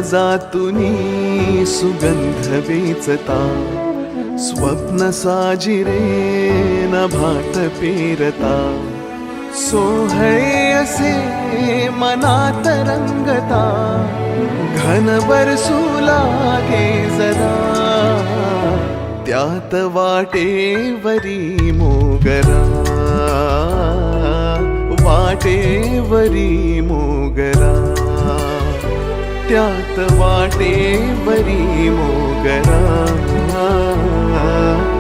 जातुनी सुगंध वेचता, स्वप्न साजिरे नभात पेरता, सोहळे असे मनात रंगता, घन बरसू लागे जरा, त्यात वाटेवरी मोगरा, वाटेवरी मोगरा, त्यात वाटेवरी मोगरा.